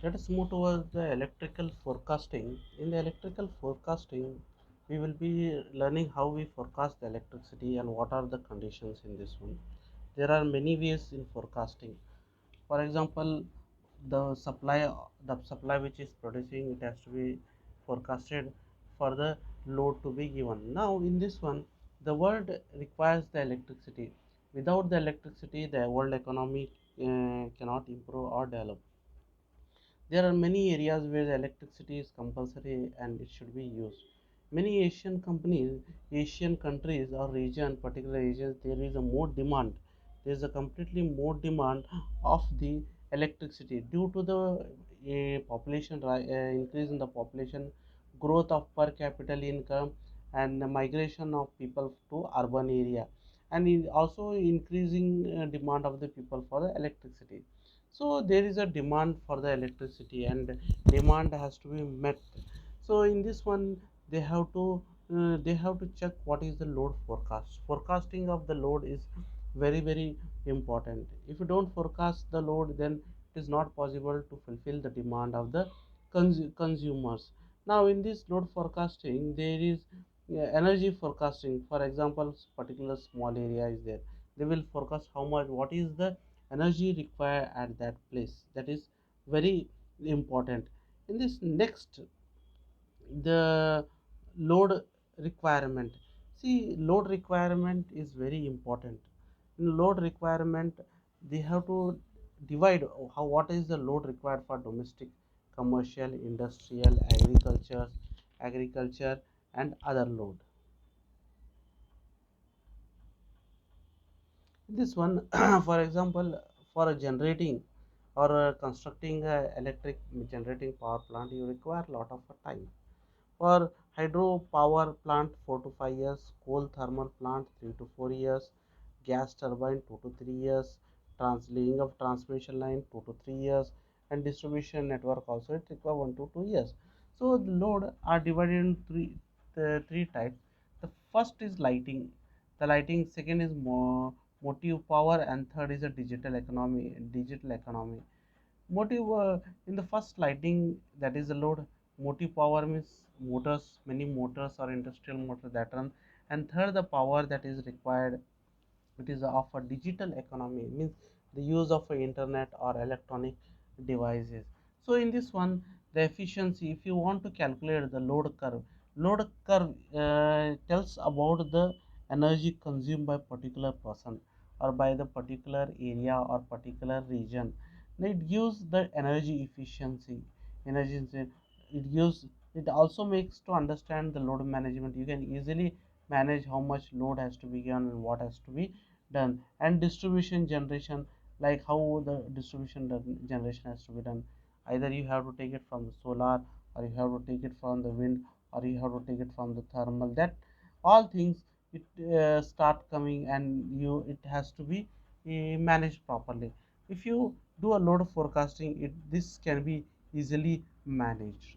Let us move towards the electrical forecasting. In the electrical forecasting, we will be learning how we forecast the electricity and what are the conditions in this one. There are many ways in forecasting. For example, the supply which is producing, it has to be forecasted for the load to be given. Now in this one, the world requires the electricity. Without the electricity, the world economy cannot improve or develop. There are many areas where the electricity is compulsory and it should be used. Many Asian countries or region, particular regions, there is a more demand. There is a completely more demand of the electricity due to the increase in the population, growth of per capita income, and the migration of people to urban area, and also increasing demand of the people for the electricity. So there is a demand for the electricity and demand has to be met. So in this one, they have to check what is the load forecast. Forecasting of the load is very important. If you don't forecast the load, then it is not possible to fulfill the demand of the consumers. Now in this load forecasting, there is energy forecasting. For example, particular small area is there, they will forecast how much, what is the energy required at that place. That is very important. In this next, the load requirement. See, load requirement is very important. In load requirement, they have to divide how, what is the load required for domestic, commercial, industrial, agriculture and other load. This one, for example, for a generating or constructing a electric generating power plant, you require a lot of time. For hydropower plant, 4 to 5 years; coal thermal plant, 3 to 4 years; gas turbine, 2 to 3 years; laying of transmission line, 2 to 3 years; and distribution network also it requires 1 to 2 years. So the load are divided in three types. The first is lighting. The lighting, second is motive power, and third is a digital economy. Motive, in the first lighting, that is the load. Motive power means motors, many motors or industrial motors that run. And third, the power that is required, it is of a digital economy, means the use of internet or electronic devices. So in this one, the efficiency, if you want to calculate the load curve tells about the energy consumed by particular person or by the particular area or particular region. It gives the energy. It gives, it also makes to understand the load management. You can easily manage how much load has to be given and what has to be done. And distribution generation, like how the generation has to be done. Either you have to take it from the solar, or you have to take it from the wind, or you have to take it from the thermal. That all things, it start coming, and you, it has to be managed properly. If you do a load forecasting, this can be easily managed.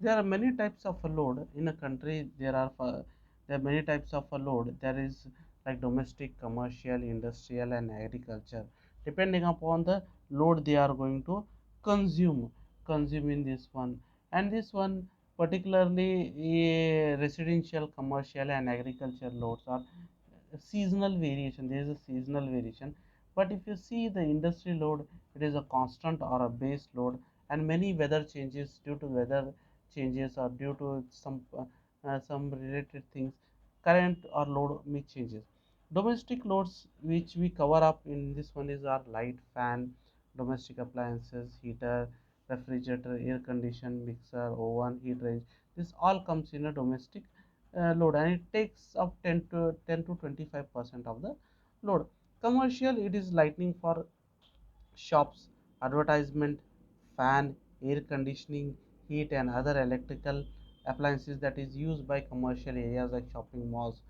There are many types of a load in a country. There are many types of a load. There is like domestic, commercial, industrial, and agriculture. Depending upon the load they are going to consume, consume in this one. And this one, particularly residential, commercial, and agriculture loads are seasonal variation. There is a seasonal variation. But if you see the industry load, it is a constant or a base load, and many weather changes, due to weather changes or due to some related things, current or load may changes. Domestic loads which we cover up in this one is our light, fan, domestic appliances, heater, refrigerator, air condition, mixer, oven, heat range. This all comes in a domestic load, and it takes up 10 to 25% of the load. Commercial, it is lighting for shops, advertisement, fan, air conditioning, heat, and other electrical appliances that is used by commercial areas like shopping malls,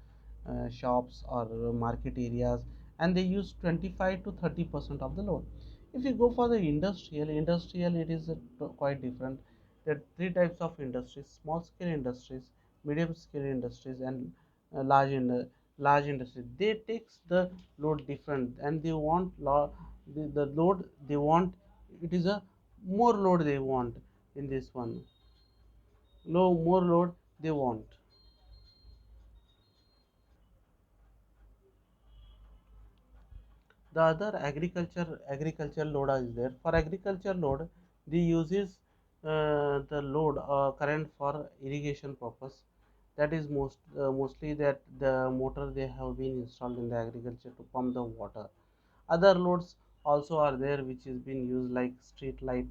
shops, or market areas, and they use 25 to 30% of the load. If you go for the industrial, it is quite different. There are three types of industries: small scale industries, medium scale industries, and large industries. They takes the load different, and they want the load they want, it is a more load they want. In this one, no more load they want. The other agriculture load is there. For agriculture load, the uses the load current for irrigation purpose. That is mostly that the motor they have been installed in the agriculture to pump the water. Other loads also are there which is being used like street light,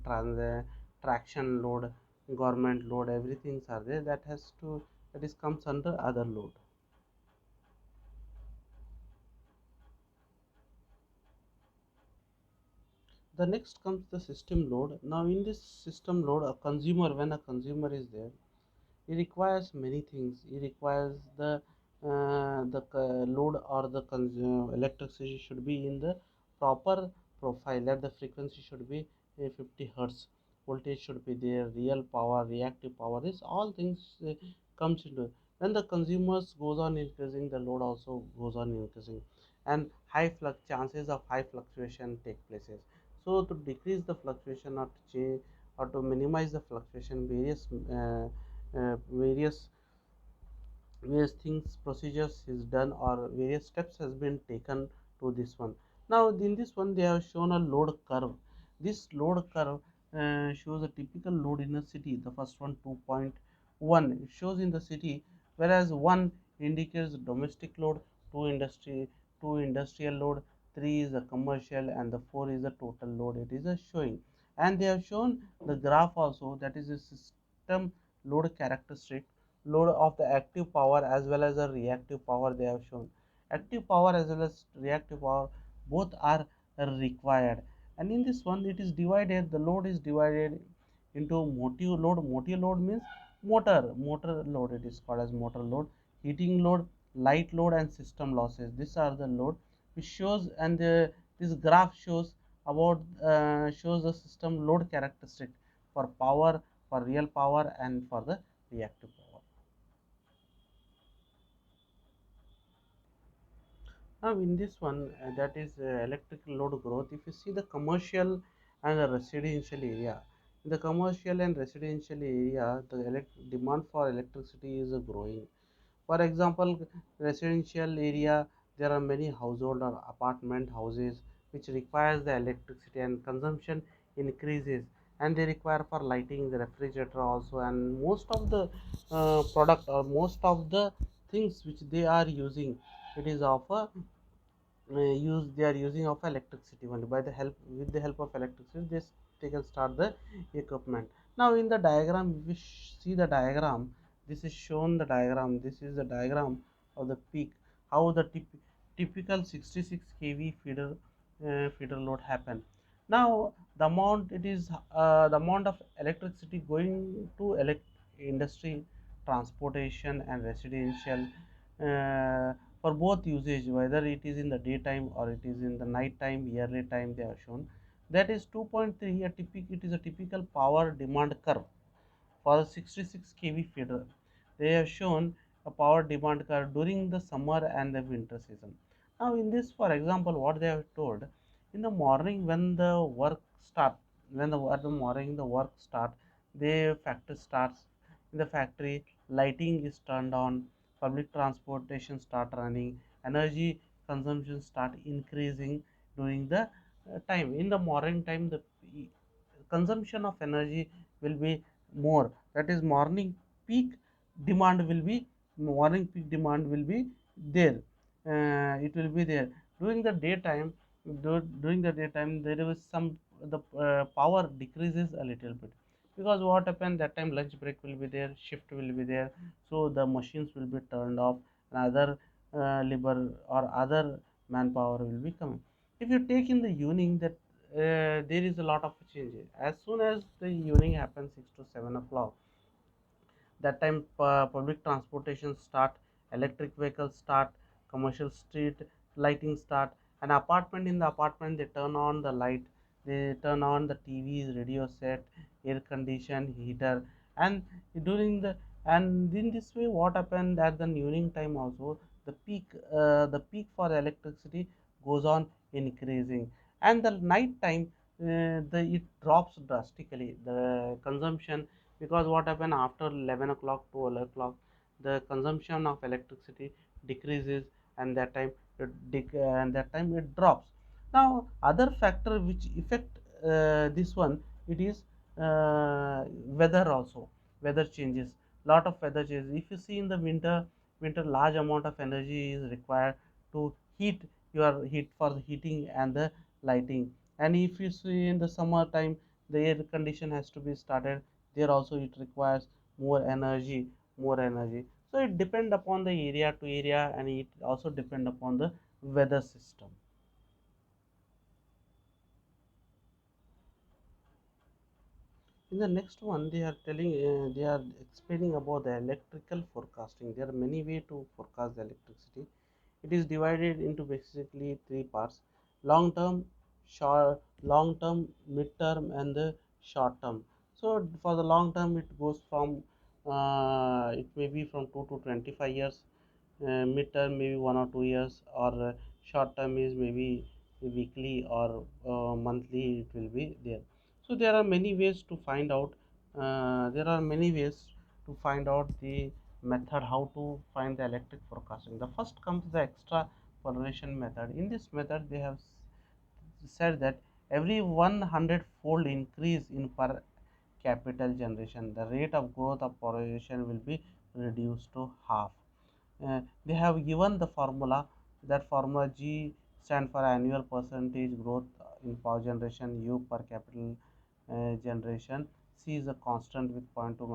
traction load, government load, everything are there that has to, that is comes under other load. The next comes the system load. Now in this system load, a consumer, when a consumer is there, it requires many things. It requires the load or the electricity should be in the proper profile. That the frequency should be 50 hertz. Voltage should be there. Real power, reactive power. This all things comes into it. When the consumers goes on increasing, the load also goes on increasing, and high flux chances of high fluctuation take places. So to decrease the fluctuation or to change or to minimize the fluctuation, various various things procedures is done or various steps has been taken to this one. Now in this one they have shown a load curve. This load curve shows a typical load in a city. The first one 2.1 it shows in the city, whereas 1 indicates domestic load, 2 industry, 2 industrial load, 3 is a commercial, and the 4 is the total load it is a showing. And they have shown the graph also, that is a system load characteristic, load of the active power as well as the reactive power they have shown. Active power as well as reactive power both are required, and in this one it is divided, the load is divided into motive load. Motive load means motor load, it is called as motor load, heating load, light load, and system losses. These are the load which shows, and this graph shows about shows the system load characteristic for power, for real power, and for the reactive power. Now in this one, that is electrical load growth. If you see the commercial and the residential area, in the commercial and residential area, the demand for electricity is growing. For example, residential area, there are many household or apartment houses which requires the electricity, and consumption increases, and they require for lighting the refrigerator also, and most of the product or most of the things which they are using, it is of a use they are using of electricity only. By the help, with the help of electricity, they can start the equipment. Now in the diagram, if we see the diagram, this is shown the diagram, this is the diagram of the peak, how the typical 66 kV feeder load happen. Now the amount, it is the amount of electricity going to industry, transportation, and residential, for both usage, whether it is in the daytime or it is in the night time, yearly time they are shown. That is 2.3, it is a typical power demand curve for the 66 kV feeder. They have shown a power demand curve during the summer and the winter season. Now in this, for example, what they have told, in the morning when the work start, when the at the morning the work start, the factory starts, in the factory lighting is turned on, public transportation start running, energy consumption start increasing during the time. In the morning time, the consumption of energy will be more, that is morning peak demand will be, morning peak demand will be there, it will be there. During the daytime, during the daytime there is some, the power decreases a little bit, because what happened that time, lunch break will be there, shift will be there, so the machines will be turned off, and other labor or other manpower will be coming. If you take in the evening, that there is a lot of changes. As soon as the evening happens, 6 to 7 o'clock, that time public transportation start, electric vehicles start, commercial street lighting start, an apartment, in the apartment they turn on the light, they turn on the tvs, radio set, air condition, heater, and during the, and in this way what happened at the evening time also, the peak for electricity goes on increasing, and the night time it drops drastically the consumption, because what happen after 11 o'clock, 12 o'clock, the consumption of electricity decreases, and that time it drops. Now other factor which affect this one, it is weather also. Weather changes, lot of weather changes. If you see in the winter large amount of energy is required to heat your heat for the heating and the lighting. And if you see in the summer time, the air condition has to be started, there also it requires more energy. So it depend upon the area to area, and it also depend upon the weather system. In the next one, they are explaining about the electrical forecasting. There are many ways to forecast the electricity. It is divided into basically three parts: long term, long term, mid term, and the short term. So for the long term, it goes from it may be from 2 to 25 years, midterm maybe 1 or 2 years, or short term is maybe weekly or monthly it will be there. So there are many ways to find out. The method how to find the electric forecasting. The first comes the extrapolation method. In this method, they have said that every 100 fold increase in per capital generation, the rate of growth of population will be reduced to half. They have given the formula. That formula G stand for annual percentage growth in power generation, U per capital generation, C is a constant with point 0.2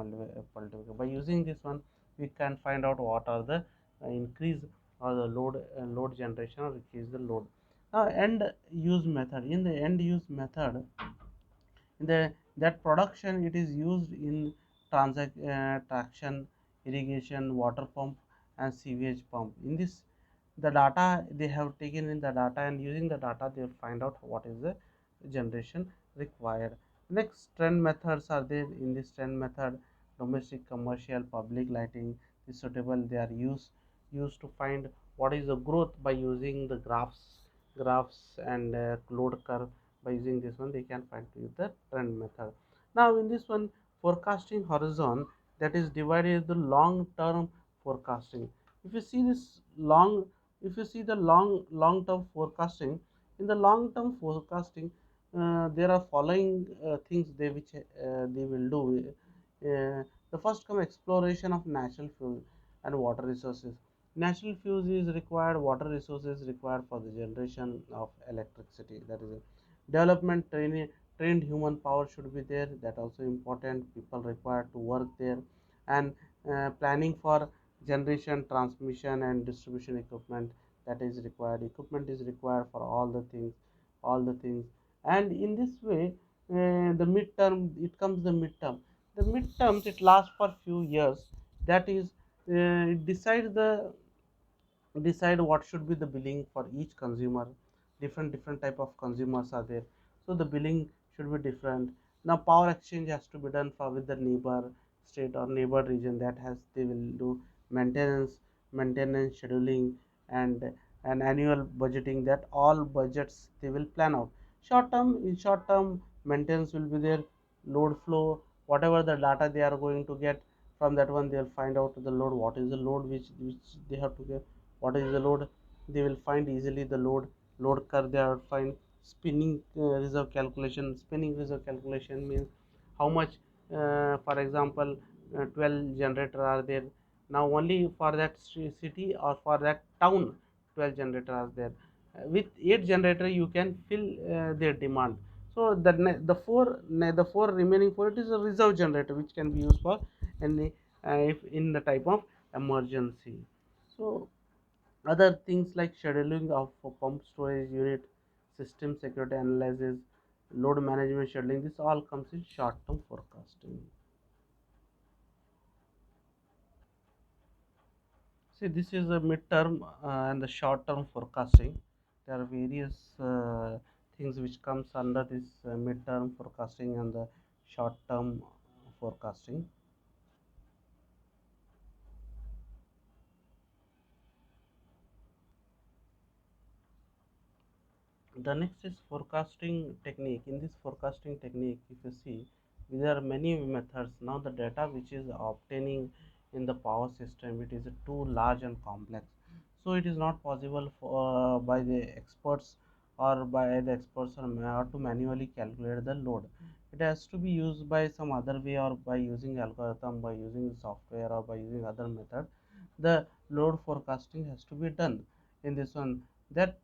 multiplier. By using this one, we can find out what are the increase or the load generation, or which is the load. Now end use method. In the end use method, that production it is used in traction, irrigation, water pump, and sewage pump. In this, the data they have taken in the data, and using the data they will find out what is the generation required. Next trend methods are there. In this trend method, domestic, commercial, public lighting is suitable. They are used to find what is the growth by using the graphs and load curve. By using this one, they can find the trend method. Now in this one, forecasting horizon, that is divided the long term forecasting. If you see this long, if you see the long term forecasting, in the long term forecasting, there are following things they will do. The first come exploration of natural fuel and water resources. Natural fuels is required, water resources required for the generation of electricity. That is it. Development training, trained human power should be there. That also important. People required to work there, and planning for generation, transmission, and distribution equipment, that is required. Equipment is required for all the things. And in this way, the midterm, it comes the midterm. The midterms it lasts for few years. That is, it decide what should be the billing for each consumer. Different type of consumers are there, so the billing should be different. Now power exchange has to be done for with the neighbor state or neighbor region. That has they will do maintenance scheduling, and an annual budgeting. That all budgets they will plan out. Short term maintenance will be there. Load flow, whatever the data they are going to get, from that one they'll find out the load, what is the load which they have to get, what is the load. They will find easily the load curve. They are find spinning reserve calculation means how much, for example, 12 generator are there. Now only for that city or for that town 12 generator are there. With 8 generator you can fill their demand. So the four remaining four, it is a reserve generator which can be used for any, if in the type of emergency. So other things like scheduling of pump storage unit, system security analysis, load management scheduling, this all comes in short term forecasting. See, this is a midterm and the short term forecasting. There are various things which comes under this midterm forecasting and the short term forecasting. The next is forecasting technique. In this forecasting technique, if you see, there are many methods. Now the data which is obtaining in the power system, it is too large and complex. So it is not possible for by the experts or by the experts or to manually calculate the load. It has to be used by some other way, or by using algorithm, by using software, or by using other method. The load forecasting has to be done in this one. That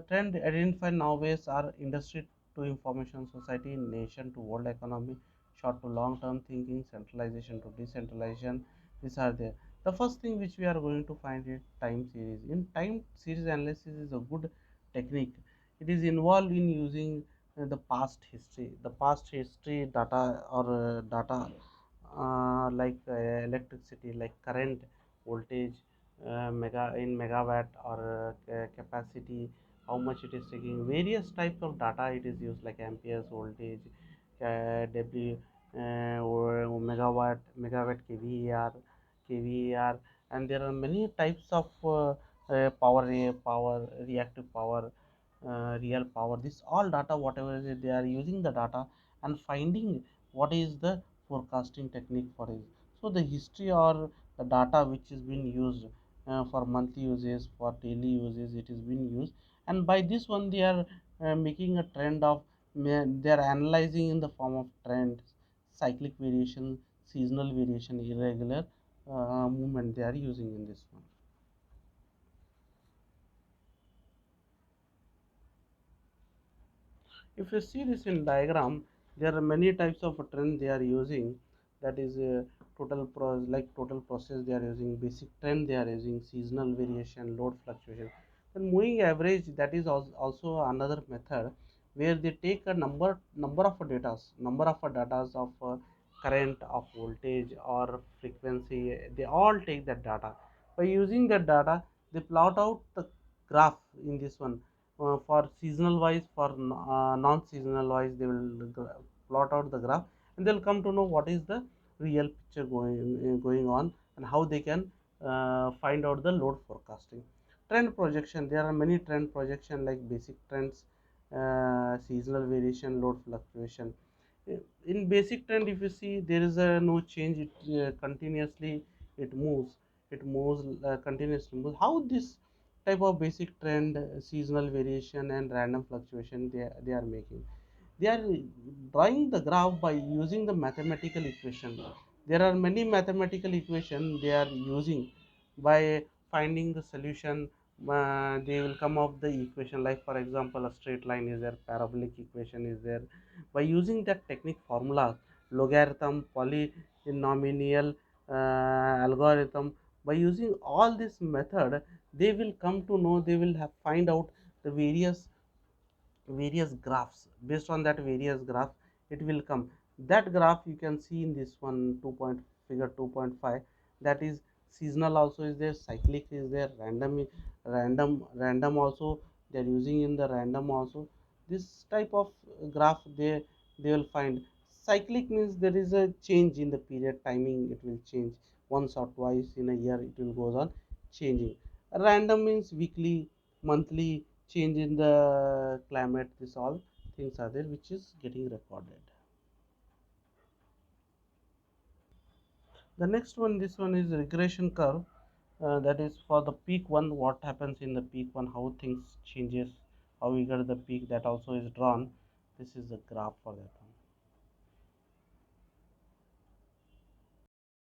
trend identified nowadays are industry to information society, nation to world economy, short to long term thinking, centralization to decentralization. These are there. The first thing which we are going to find is time series. In time series analysis is a good technique. It is involved in using the past history. The past history data, or data like electricity, like current, voltage, mega in megawatt, or capacity, how much it is taking, various types of data it is used, like amperes, voltage, w, or megawatt, kvar, and there are many types of power, reactive power, real power. This all data, whatever is it, they are using the data and finding what is the forecasting technique for it. So the history or the data which is being used for monthly uses, for daily uses, it is being used, and by this one they are making a trend of, they are analyzing in the form of trends, cyclic variation, seasonal variation, irregular movement they are using in this one. If you see this in diagram, there are many types of trend they are using. That is total process they are using, basic trend they are using, seasonal variation, load fluctuation. Then moving average, that is also another method, where they take a number of data of current, of voltage, or frequency. They all take that data. By using that data, they plot out the graph in this one, for seasonal wise, for non-seasonal wise, they will plot out the graph, and they'll come to know what is the real picture going on, and how they can find out the load forecasting. Trend projection, there are many trend projection, like basic trends, seasonal variation, load fluctuation. In basic trend, if you see, there is a no change, it continuously it moves, continuously moves. How this type of basic trend, seasonal variation, and random fluctuation they are making, they are drawing the graph by using the mathematical equation. There are many mathematical equation they are using. By finding the solution, they will come up the equation, like for example a straight line is there, parabolic equation is there. By using that technique formula, logarithm, polynomial, algorithm, by using all this method, they will come to know, they will have find out the various graphs. Based on that various graph, it will come. That graph you can see in this one, 2 point figure 2.5. That is seasonal also is there, cyclic is there, random also they are using in the random also. This type of graph they will find. Cyclic means there is a change in the period timing, it will change once or twice in a year, it will goes on changing. Random means weekly, monthly change in the climate. This all things are there which is getting recorded. The next one, this one is regression curve. That is for the peak one, what happens in the peak one, how things changes, how we get the peak, that also is drawn. This is the graph for that one.